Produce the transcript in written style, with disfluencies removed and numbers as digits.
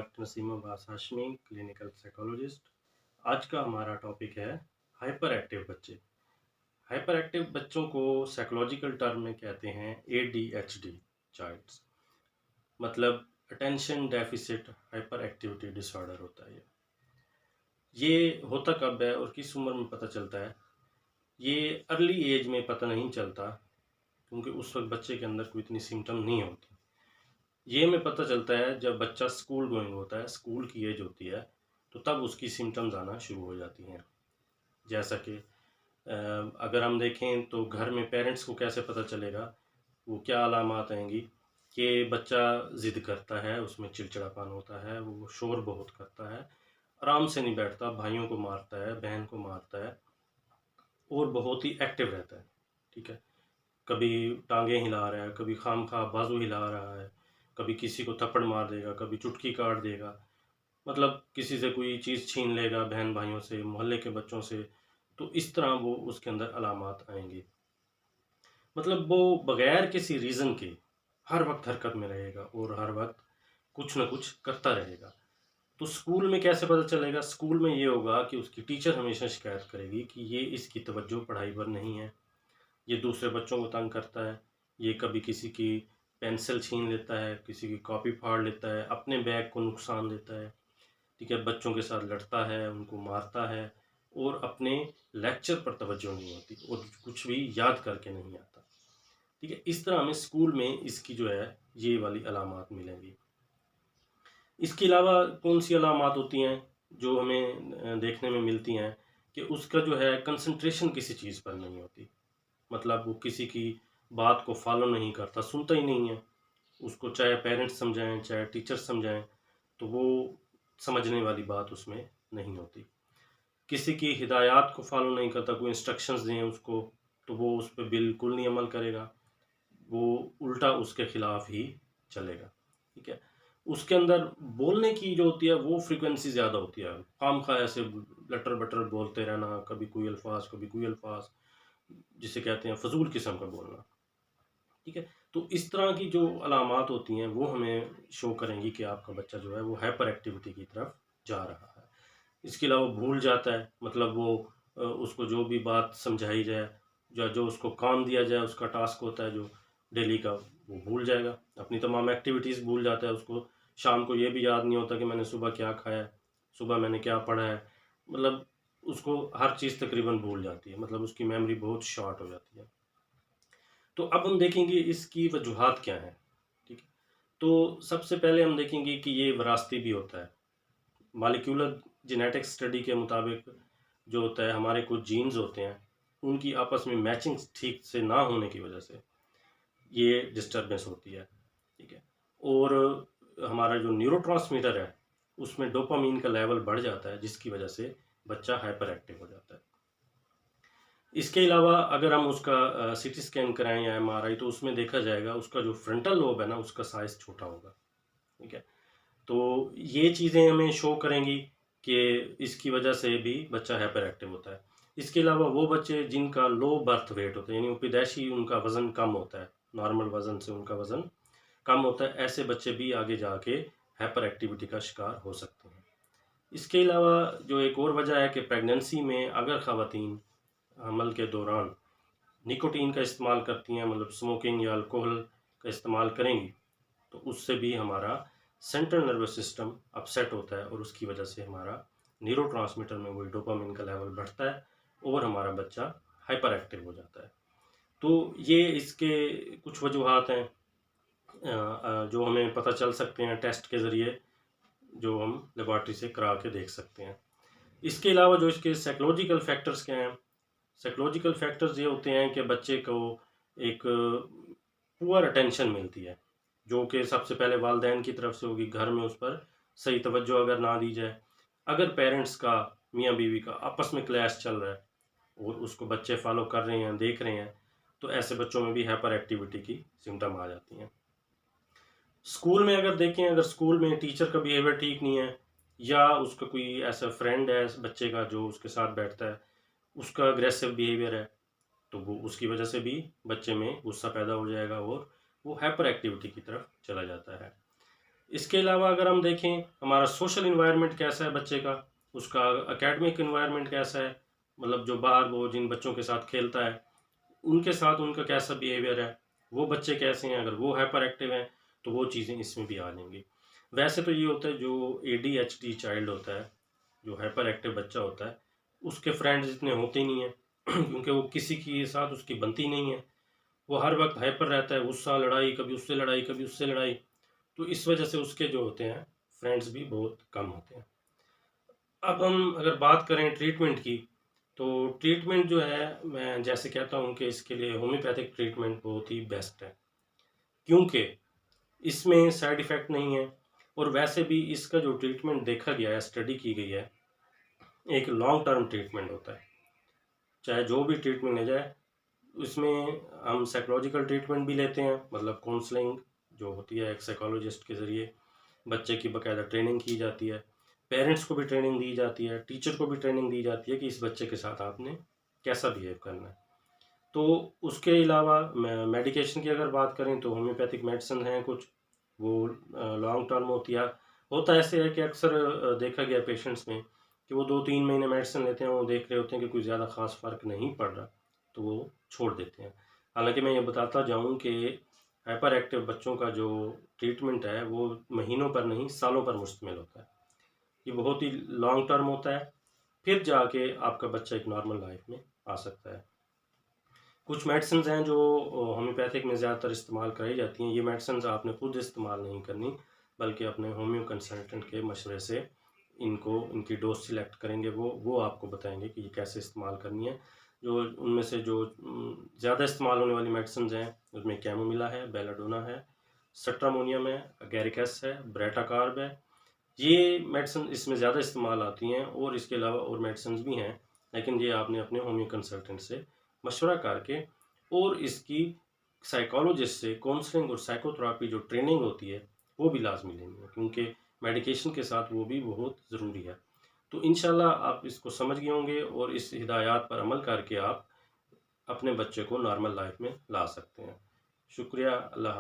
Doctor Naseem Abbas Hashmi, clinical psychologist. आज का हमारा टॉपिक है हाइपर एक्टिव बच्चे। हाइपर एक्टिव बच्चों को साइकोलॉजिकल टर्म में कहते हैं ADHD चाइल्ड्स, मतलब attention deficit hyper activity disorder होता है। ये होता कब है और किस उम्र में पता चलता है? ये अर्ली एज में पता नहीं चलता, क्योंकि उस वक्त बच्चे के अंदर कोई इतनी सिम्टम नहीं होती। ये हमें पता चलता है जब बच्चा स्कूल गोइंग होता है, स्कूल की एज होती है, तो तब उसकी सिम्टम्स आना शुरू हो जाती हैं। जैसा कि अगर हम देखें तो घर में पेरेंट्स को कैसे पता चलेगा, वो क्या अलामात आएंगी कि बच्चा ज़िद करता है, उसमें चिड़चिड़ापन होता है, वो शोर बहुत करता है, आराम से नहीं बैठता, भाइयों को मारता है, बहन को मारता है और बहुत ही एक्टिव रहता है। ठीक है, कभी टांगे हिला रहा है, कभी खामखा बाजू हिला रहा है, कभी किसी को थप्पड़ मार देगा, कभी चुटकी काट देगा, मतलब किसी से कोई चीज़ छीन लेगा, बहन भाइयों से, मोहल्ले के बच्चों से। तो इस तरह वो उसके अंदर अलामात आएंगे। मतलब वो बगैर किसी रीज़न के हर वक्त हरकत में रहेगा और हर वक्त कुछ ना कुछ करता रहेगा। तो स्कूल में कैसे पता चलेगा? स्कूल में ये होगा कि उसकी टीचर हमेशा शिकायत करेगी कि ये इसकी तवज्जो पढ़ाई पर नहीं है, ये दूसरे बच्चों को तंग करता है, ये कभी किसी की पेंसिल छीन लेता है, किसी की कॉपी फाड़ लेता है, अपने बैग को नुकसान देता है। ठीक है, बच्चों के साथ लड़ता है, उनको मारता है और अपने लेक्चर पर तवज्जो नहीं होती और कुछ भी याद करके नहीं आता। ठीक है, इस तरह हमें स्कूल में इसकी जो है ये वाली अलामात मिलेंगी। इसके अलावा कौन सी अलामात होती हैं जो हमें देखने में मिलती हैं कि उसका जो है कंसंट्रेशन किसी चीज़ पर नहीं होती। मतलब वो किसी की बात को फॉलो नहीं करता, सुनता ही नहीं है। उसको चाहे पेरेंट्स समझाएं, चाहे टीचर्स समझाएं, तो वो समझने वाली बात उसमें नहीं होती। किसी की हिदायत को फॉलो नहीं करता, कोई इंस्ट्रक्शंस दें उसको, तो वो उस पर बिल्कुल नहीं अमल करेगा, वो उल्टा उसके खिलाफ ही चलेगा। ठीक है, उसके अंदर बोलने की जो होती है वो फ्रीक्वेंसी ज़्यादा होती है, खामखा ऐसे लटर बटर बोलते रहना, कभी कोई अल्फाज कभी कोई अल्फाज, जिसे कहते हैं फजूल किस्म का बोलना। ठीक है, तो इस तरह की जो अलामात होती हैं वो हमें शो करेंगी कि आपका बच्चा जो है वो हाइपर एक्टिविटी की तरफ जा रहा है। इसके अलावा भूल जाता है, मतलब वो उसको जो भी बात समझाई जाए, जो जो उसको काम दिया जाए, उसका टास्क होता है जो डेली का, वो भूल जाएगा, अपनी तमाम एक्टिविटीज़ भूल जाता है। उसको शाम को ये भी याद नहीं होता कि मैंने सुबह क्या खाया है, सुबह मैंने क्या पढ़ा है, मतलब उसको हर चीज़ तकरीबन भूल जाती है, मतलब उसकी मेमोरी बहुत शॉर्ट हो जाती है। तो अब हम देखेंगे इसकी वजूहात क्या हैं। ठीक है, तो सबसे पहले हम देखेंगे कि ये विरासती भी होता है। मॉलिक्यूलर जेनेटिक्स स्टडी के मुताबिक जो होता है, हमारे कुछ जीन्स होते हैं, उनकी आपस में मैचिंग ठीक से ना होने की वजह से ये डिस्टर्बेंस होती है। ठीक है, और हमारा जो न्यूरोट्रांसमीटर है उसमें डोपामीन का लेवल बढ़ जाता है, जिसकी वजह से बच्चा हाइपर एक्टिव हो जाता है। इसके अलावा अगर हम उसका सीटी स्कैन कराएं या एमआरआई, तो उसमें देखा जाएगा उसका जो फ्रंटल लोब है ना, उसका साइज छोटा होगा। ठीक है, तो ये चीज़ें हमें शो करेंगी कि इसकी वजह से भी बच्चा हाइपर एक्टिव होता है। इसके अलावा वो बच्चे जिनका लो बर्थ वेट होता है, यानी पैदाइशी उनका वज़न कम होता है, नॉर्मल वज़न से उनका वज़न कम होता है, ऐसे बच्चे भी आगे जाके हाइपर एक्टिविटी का शिकार हो सकते हैं। इसके अलावा जो एक और वजह है कि प्रेगनेंसी में अगर ख़वातीन हमल के दौरान निकोटीन का इस्तेमाल करती हैं, मतलब स्मोकिंग या अल्कोहल का इस्तेमाल करेंगी, तो उससे भी हमारा सेंट्रल नर्वस सिस्टम अपसेट होता है और उसकी वजह से हमारा न्यूरोट्रांसमीटर में वही डोपामिन का लेवल बढ़ता है और हमारा बच्चा हाइपर एक्टिव हो जाता है। तो ये इसके कुछ वजूहात हैं जो हमें पता चल सकते हैं टेस्ट के ज़रिए, जो हम लेबॉर्ट्री से करा के देख सकते हैं। इसके अलावा जो इसके साइकोलॉजिकल फैक्टर्स क्या हैं? साइकोलॉजिकल फैक्टर्स ये होते हैं कि बच्चे को एक पुअर अटेंशन मिलती है, जो कि सबसे पहले वालिदैन की तरफ से होगी। घर में उस पर सही तवज्जो अगर ना दी जाए, अगर पेरेंट्स का, मियाँ बीवी का आपस में क्लैश चल रहा है और उसको बच्चे फॉलो कर रहे हैं, देख रहे हैं, तो ऐसे बच्चों में भी हाइपर एक्टिविटी की सिम्टम आ जाती हैं। स्कूल में अगर देखें, अगर स्कूल में टीचर का बिहेवियर ठीक नहीं है, या उसका कोई ऐसा फ्रेंड है बच्चे का जो उसके साथ बैठता है, उसका अग्रेसिव बिहेवियर है, तो वो उसकी वजह से भी बच्चे में गुस्सा पैदा हो जाएगा और वो हाइपर एक्टिविटी की तरफ चला जाता है। इसके अलावा अगर हम देखें हमारा सोशल इन्वायरमेंट कैसा है बच्चे का, उसका एकेडमिक इन्वायरमेंट कैसा है, मतलब जो बाहर वो जिन बच्चों के साथ खेलता है उनके साथ उनका कैसा बिहेवियर है, वो बच्चे कैसे हैं, अगर वो हाइपर एक्टिव हैं तो वो चीज़ें इसमें भी आ जाएंगी। वैसे तो ये होता है जो ADHD चाइल्ड होता है, जो हाइपर एक्टिव बच्चा होता है, उसके फ्रेंड्स इतने होते ही नहीं हैं क्योंकि वो किसी के साथ उसकी बनती नहीं है, वो हर वक्त हाइपर रहता है, गुस्सा, लड़ाई, कभी उससे लड़ाई कभी उससे लड़ाई। तो इस वजह से उसके जो होते हैं फ्रेंड्स भी बहुत कम होते हैं। अब हम अगर बात करें ट्रीटमेंट की, तो ट्रीटमेंट जो है मैं जैसे कहता हूँ कि इसके लिए होम्योपैथिक ट्रीटमेंट बहुत ही बेस्ट है, क्योंकि इसमें साइड इफ़ेक्ट नहीं है, और वैसे भी इसका जो ट्रीटमेंट देखा गया है, स्टडी की गई है, एक लॉन्ग टर्म ट्रीटमेंट होता है। चाहे जो भी ट्रीटमेंट ले जाए, इसमें हम साइकोलॉजिकल ट्रीटमेंट भी लेते हैं, मतलब काउंसलिंग जो होती है एक साइकोलॉजिस्ट के ज़रिए बच्चे की बाकायदा ट्रेनिंग की जाती है, पेरेंट्स को भी ट्रेनिंग दी जाती है, टीचर को भी ट्रेनिंग दी जाती है कि इस बच्चे के साथ आपने कैसा बिहेव करना है। तो उसके अलावा मेडिकेशन की अगर बात करें तो होम्योपैथिक मेडिसिन हैं कुछ, वो लॉन्ग टर्म होती है। होता ऐसे है कि अक्सर देखा गया पेशेंट्स में कि वो 2-3 महीने मेडिसिन लेते हैं, वो देख रहे होते हैं कि कोई ज़्यादा ख़ास फ़र्क नहीं पड़ रहा, तो वो छोड़ देते हैं। हालांकि मैं ये बताता जाऊँ कि हाइपर एक्टिव बच्चों का जो ट्रीटमेंट है वो महीनों पर नहीं सालों पर मुश्तमिल होता है। ये बहुत ही लॉन्ग टर्म होता है, फिर जाके आपका बच्चा एक नॉर्मल लाइफ में आ सकता है। कुछ मेडिसिन हैं जो होम्योपैथिक में ज़्यादातर इस्तेमाल कराई जाती हैं। ये मेडिसिन आपने खुद इस्तेमाल नहीं करनी, बल्कि अपने होम्यो कंसल्टेंट के मशवरे से इनको इनकी डोज सिलेक्ट करेंगे, वो आपको बताएंगे कि ये कैसे इस्तेमाल करनी है। जो उनमें से जो ज़्यादा इस्तेमाल होने वाली मेडिसिन हैं उसमें कैमोमिला है, बेलाडोना है, सट्रामोनियम है, अगैरिकस है, ब्रेटाकार्ब है। ये मेडिसिन इसमें ज़्यादा इस्तेमाल आती हैं, और इसके अलावा और मेडिसिन भी हैं, लेकिन ये आपने अपने होम्यो कंसल्टेंट से मशवरा करके और इसकी साइकोलॉजिस्ट से काउंसलिंग और साइकोथेरेपी जो ट्रेनिंग होती है वो भी लाजमी लेनी है, क्योंकि मेडिकेशन के साथ वो भी बहुत ज़रूरी है। तो इंशाल्लाह आप इसको समझ गए होंगे, और इस हिदायत पर अमल करके आप अपने बच्चे को नॉर्मल लाइफ में ला सकते हैं। शुक्रिया, अल्लाह हाफ़िज़।